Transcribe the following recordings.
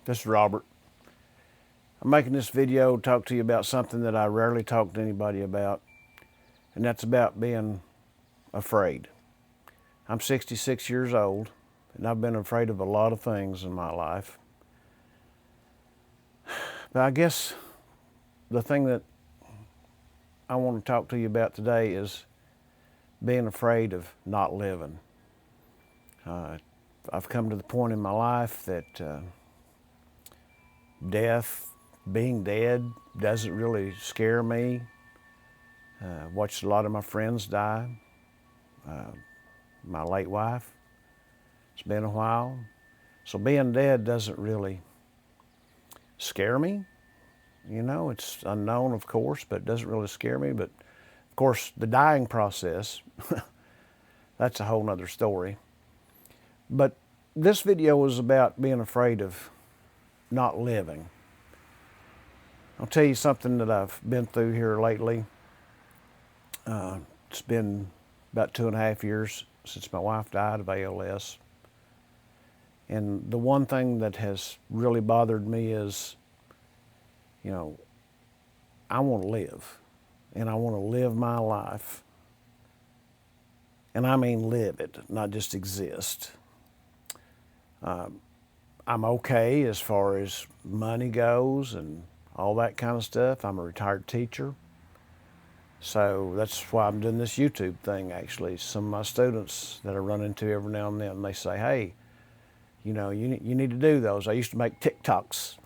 This is Robert. I'm making this video to talk to you about something that I rarely talk to anybody about, and that's about being afraid. I'm 66 years old, and I've been afraid of a lot of things in my life. But I guess the thing that I want to talk to you about today is being afraid of not living. I've come to the point in my life that being dead, doesn't really scare me. Watched a lot of my friends die. My late wife, it's been a while. So being dead doesn't really scare me. You know, it's unknown, of course, but it doesn't really scare me. But of course, the dying process, that's a whole nother story. But this video was about being afraid of not living. I'll tell you something that I've been through here lately. It's been about 2.5 years since my wife died of ALS. And the one thing that has really bothered me is, you know, I want to live. And I want to live my life. And I mean live it, not just exist. I'm okay as far as money goes and all that kind of stuff. I'm a retired teacher. So that's why I'm doing this YouTube thing, actually. Some of my students that I run into every now and then, they say, hey, you know, you need to do those. I used to make TikToks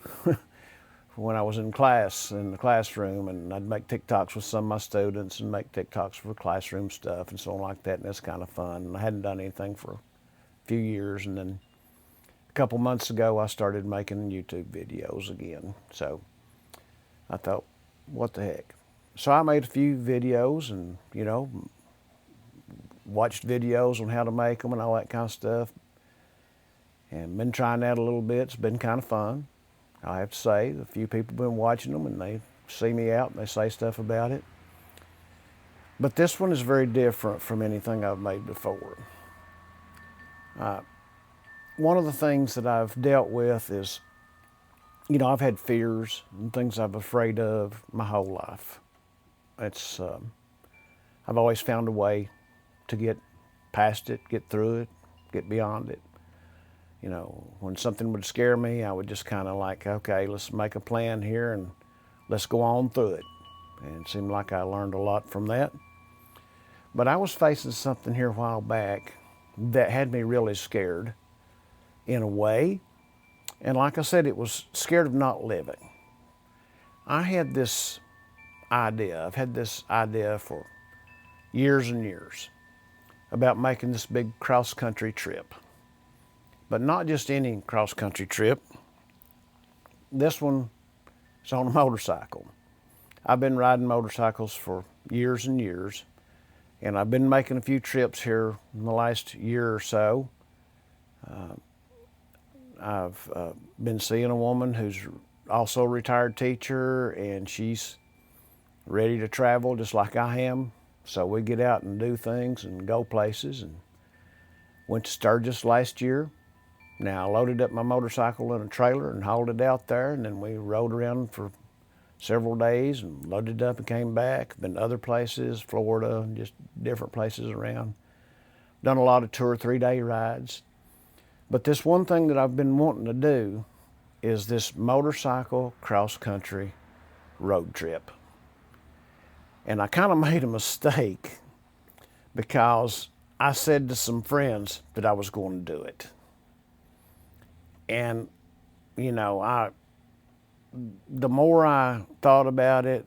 when I was in class, in the classroom, and I'd make TikToks with some of my students and make TikToks for classroom stuff and so on like that, and that's kind of fun. And I hadn't done anything for a few years, and then a couple months ago, I started making YouTube videos again. So I thought, what the heck? So I made a few videos and, you know, watched videos on how to make them and all that kind of stuff. And been trying that a little bit. It's been kind of fun. I have to say, a few people have been watching them and they see me out and they say stuff about it. But this one is very different from anything I've made before. One of the things that I've dealt with is, you know, I've had fears and things I'm afraid of my whole life. It's, I've always found a way to get past it, get through it, get beyond it. You know, when something would scare me, I would just kind of like, okay, let's make a plan here and let's go on through it. And it seemed like I learned a lot from that. But I was facing something here a while back that had me really scared in a way. And like I said, it was scared of not living. I had this idea, I've had this idea for years and years about making this big cross-country trip. But not just any cross-country trip. This one is on a motorcycle. I've been riding motorcycles for years and years, and I've been making a few trips here in the last year or so. I've been seeing a woman who's also a retired teacher, and she's ready to travel just like I am. So we get out and do things and go places. And went to Sturgis last year. Now I loaded up my motorcycle in a trailer and hauled it out there, and then we rode around for several days and loaded it up and came back. Been to other places, Florida, just different places around. Done a lot of 2 or 3 day rides. But this one thing that I've been wanting to do is this motorcycle cross-country road trip. And I kind of made a mistake because I said to some friends that I was going to do it. And, you know, the more I thought about it,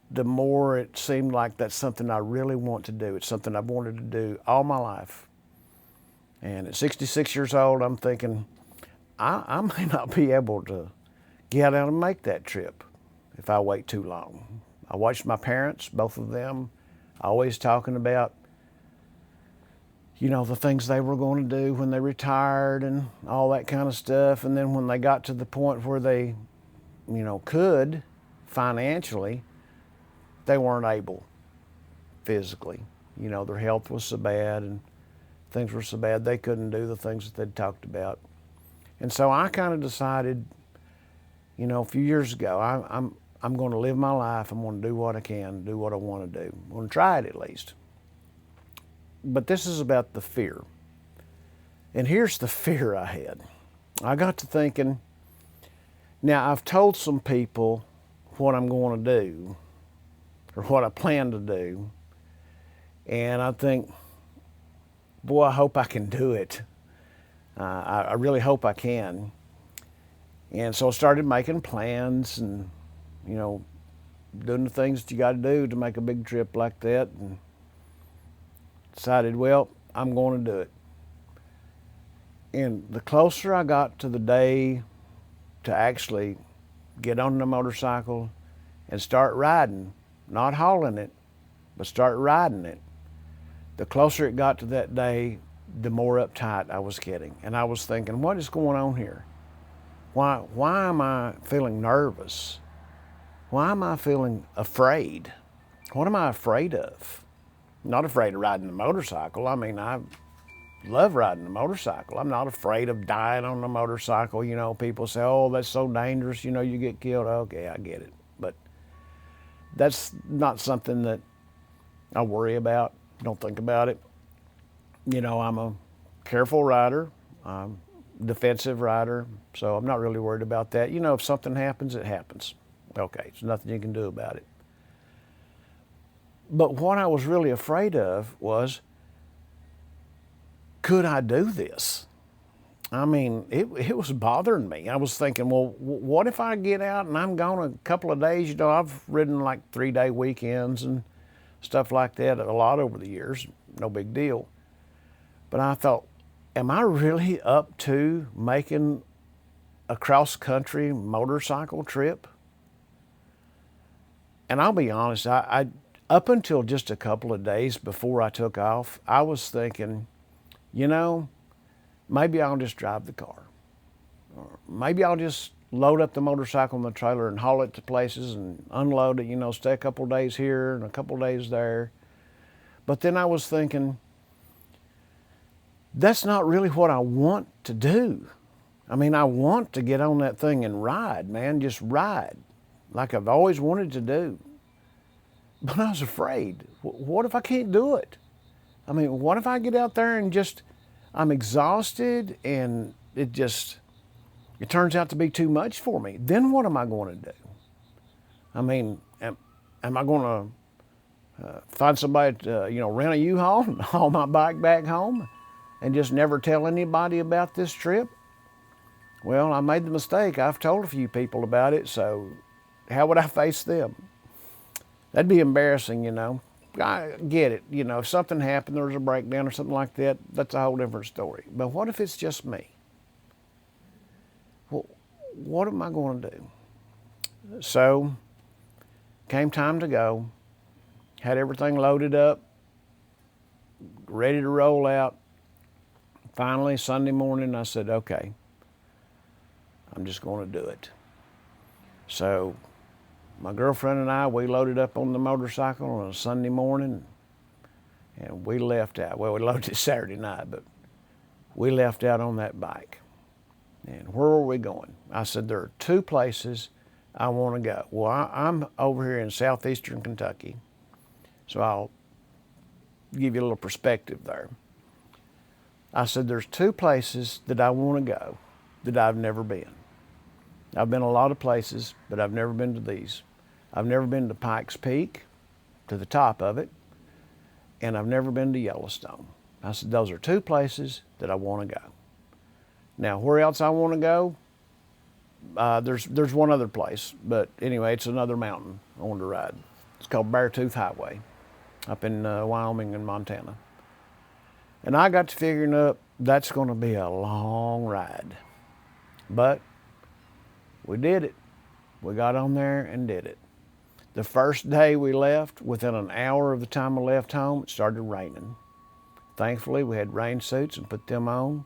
the more it seemed like that's something I really want to do. It's something I've wanted to do all my life. And at 66 years old, I'm thinking, I may not be able to get out and make that trip if I wait too long. I watched my parents, both of them, always talking about, you know, the things they were going to do when they retired and all that kind of stuff. And then when they got to the point where they, you know, could financially, they weren't able physically. You know, their health was so bad and things were so bad they couldn't do the things that they'd talked about. And so I kind of decided, you know, a few years ago, I'm going to live my life. I'm going to do what I can, do what I want to do. I'm going to try it at least. But this is about the fear. And here's the fear I had. I got to thinking, now I've told some people what I'm going to do or what I plan to do. And I think, boy, I hope I can do it. I really hope I can. And so I started making plans and, you know, doing the things that you got to do to make a big trip like that. And decided, well, I'm going to do it. And the closer I got to the day to actually get on the motorcycle and start riding, not hauling it, but start riding it, the closer it got to that day, the more uptight I was getting. And I was thinking, what is going on here? Why am I feeling nervous? Why am I feeling afraid? What am I afraid of? I'm not afraid of riding a motorcycle. I mean, I love riding a motorcycle. I'm not afraid of dying on a motorcycle. You know, people say, oh, that's so dangerous, you know, you get killed. Okay, I get it. But that's not something that I worry about, don't think about it. You know, I'm a careful rider, defensive rider, so I'm not really worried about that. You know, if something happens, it happens. Okay, there's nothing you can do about it. But what I was really afraid of was, could I do this? I mean, it was bothering me. I was thinking, well, what if I get out and I'm gone a couple of days? You know, I've ridden like 3-day weekends and stuff like that a lot over the years, no big deal. But I thought, am I really up to making a cross-country motorcycle trip? And I'll be honest, I up until just a couple of days before I took off, I was thinking, you know, maybe I'll just drive the car. Or maybe I'll just load up the motorcycle in the trailer and haul it to places and unload it, you know, stay a couple of days here and a couple of days there. But then I was thinking, that's not really what I want to do. I mean, I want to get on that thing and ride, man, just ride, like I've always wanted to do. But I was afraid. What if I can't do it? I mean, what if I get out there and just, I'm exhausted and it turns out to be too much for me? Then what am I going to do? I mean, am I going to find somebody to, you know, rent a U-Haul and haul my bike back home and just never tell anybody about this trip? Well, I made the mistake. I've told a few people about it, so how would I face them? That'd be embarrassing, you know. I get it. You know, if something happened, there was a breakdown or something like that, that's a whole different story. But what if it's just me? Well, what am I going to do? So, came time to go. Had everything loaded up, ready to roll out. Finally, Sunday morning, I said, okay, I'm just going to do it. So, my girlfriend and I, we loaded up on the motorcycle on a Sunday morning and we left out. Well, we loaded it Saturday night, but we left out on that bike. And where were we going? I said, there are 2 places I want to go. Well, I'm over here in southeastern Kentucky, so I'll give you a little perspective there. I said, there's 2 places that I want to go that I've never been. I've been a lot of places, but I've never been to these. I've never been to Pikes Peak, to the top of it, and I've never been to Yellowstone. I said, those are 2 places that I want to go. Now, where else I want to go? There's one other place, but anyway, it's another mountain I want to ride. It's called Beartooth Highway, up in Wyoming and Montana. And I got to figuring up that's going to be a long ride, but we did it. We got on there and did it. The first day we left, within an hour of the time we left home, it started raining. Thankfully, we had rain suits and put them on,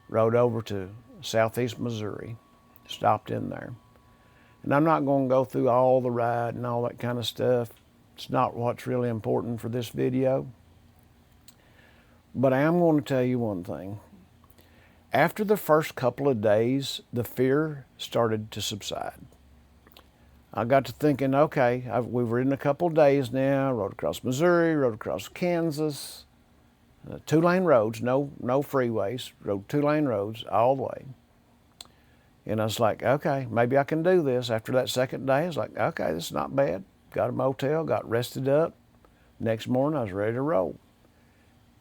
rode over to southeast Missouri, stopped in there. And I'm not going to go through all the ride and all that kind of stuff. It's not what's really important for this video. But I am going to tell you one thing. After the first couple of days, the fear started to subside. I got to thinking, okay, we've ridden a couple of days now, rode across Missouri, rode across Kansas, 2-lane roads, no freeways, rode 2-lane roads all the way. And I was like, okay, maybe I can do this. After that second day, I was like, okay, this is not bad. Got a motel, got rested up. Next morning, I was ready to roll.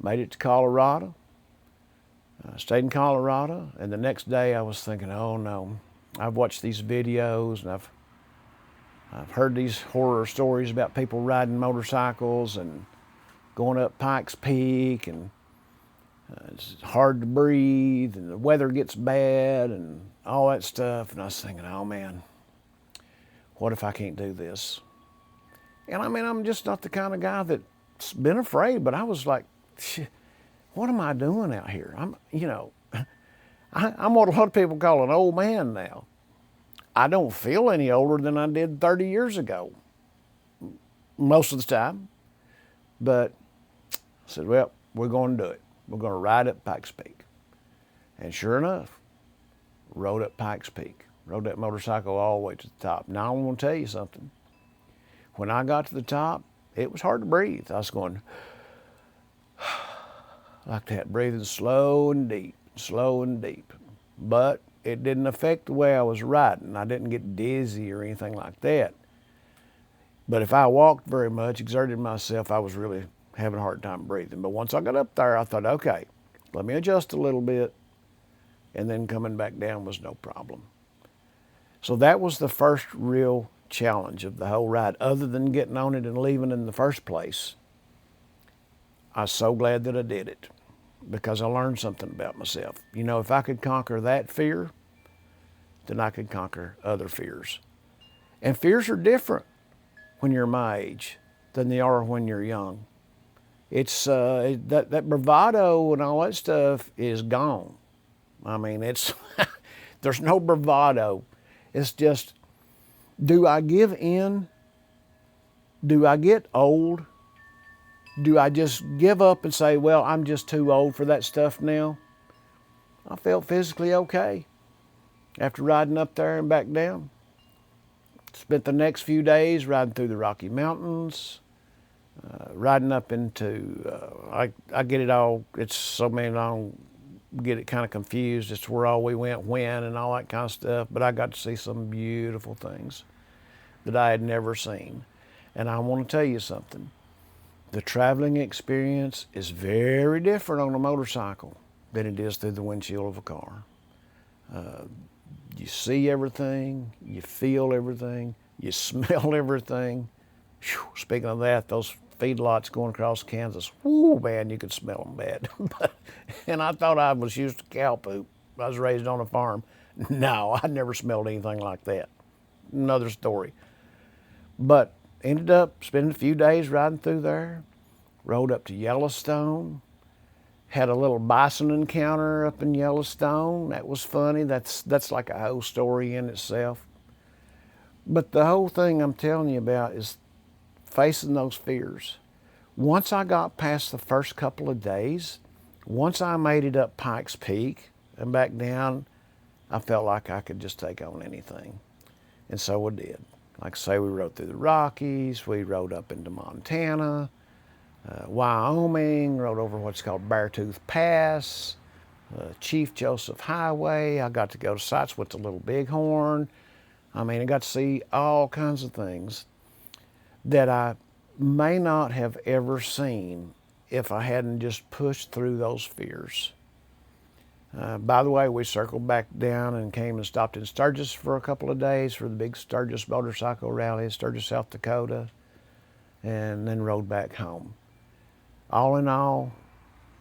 Made it to Colorado. Stayed in Colorado, and the next day I was thinking, oh no, I've watched these videos and I've heard these horror stories about people riding motorcycles and going up Pikes Peak, and it's hard to breathe, and the weather gets bad, and all that stuff. And I was thinking, oh man, what if I can't do this? And I mean, I'm just not the kind of guy that's been afraid, but I was like, what am I doing out here? I'm what a lot of people call an old man now. I don't feel any older than I did 30 years ago, most of the time. But I said, well, we're going to do it. We're going to ride up Pikes Peak. And sure enough, rode up Pikes Peak. Rode that motorcycle all the way to the top. Now I'm going to tell you something. When I got to the top, it was hard to breathe. I was going like that, breathing slow and deep, slow and deep. But it didn't affect the way I was riding. I didn't get dizzy or anything like that. But if I walked very much, exerted myself, I was really having a hard time breathing. But once I got up there, I thought, okay, let me adjust a little bit. And then coming back down was no problem. So that was the first real challenge of the whole ride, other than getting on it and leaving in the first place. I was so glad that I did it, because I learned something about myself. You know, if I could conquer that fear, then I could conquer other fears. And fears are different when you're my age than they are when you're young. It's that bravado and all that stuff is gone. I mean, it's there's no bravado. It's just, do I give in? Do I get old? Do I just give up and say, well, I'm just too old for that stuff now? I felt physically okay after riding up there and back down. Spent the next few days riding through the Rocky Mountains, riding up into, I get it all, it's so many, I don't get it kind of confused as to where all we went when and all that kind of stuff, but I got to see some beautiful things that I had never seen. And I want to tell you something. The traveling experience is very different on a motorcycle than it is through the windshield of a car. You see everything, you feel everything, you smell everything. Whew, speaking of that, those feedlots going across Kansas, whoo, man, you could smell them bad. And I thought I was used to cow poop. I was raised on a farm. No, I never smelled anything like that. Another story. But ended up spending a few days riding through there, rode up to Yellowstone, had a little bison encounter up in Yellowstone. That was funny. That's like a whole story in itself. But the whole thing I'm telling you about is facing those fears. Once I got past the first couple of days, once I made it up Pikes Peak and back down, I felt like I could just take on anything. And so I did. Like I say, we rode through the Rockies, we rode up into Montana, Wyoming, rode over what's called Beartooth Pass, Chief Joseph Highway. I got to go to sites with the Little Bighorn. I mean, I got to see all kinds of things that I may not have ever seen if I hadn't just pushed through those fears. By the way, we circled back down and came and stopped in Sturgis for a couple of days for the big Sturgis motorcycle rally in Sturgis, South Dakota, and then rode back home. All in all,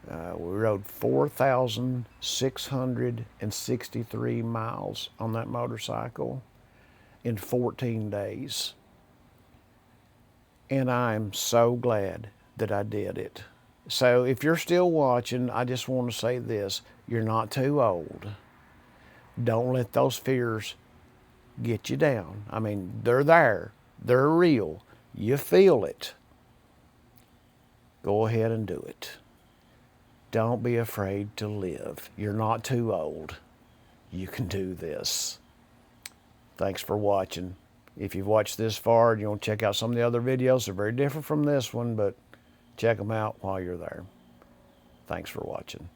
we rode 4,663 miles on that motorcycle in 14 days. And I'm so glad that I did it. So if you're still watching, I just want to say this. You're not too old. Don't let those fears get you down. I mean, they're there. They're real. You feel it. Go ahead and do it. don't be afraid to live. You're not too old. You can do this. Thanks for watching. If you've watched this far and you want to check out some of the other videos, they're very different from this one, but check them out while you're there. Thanks for watching.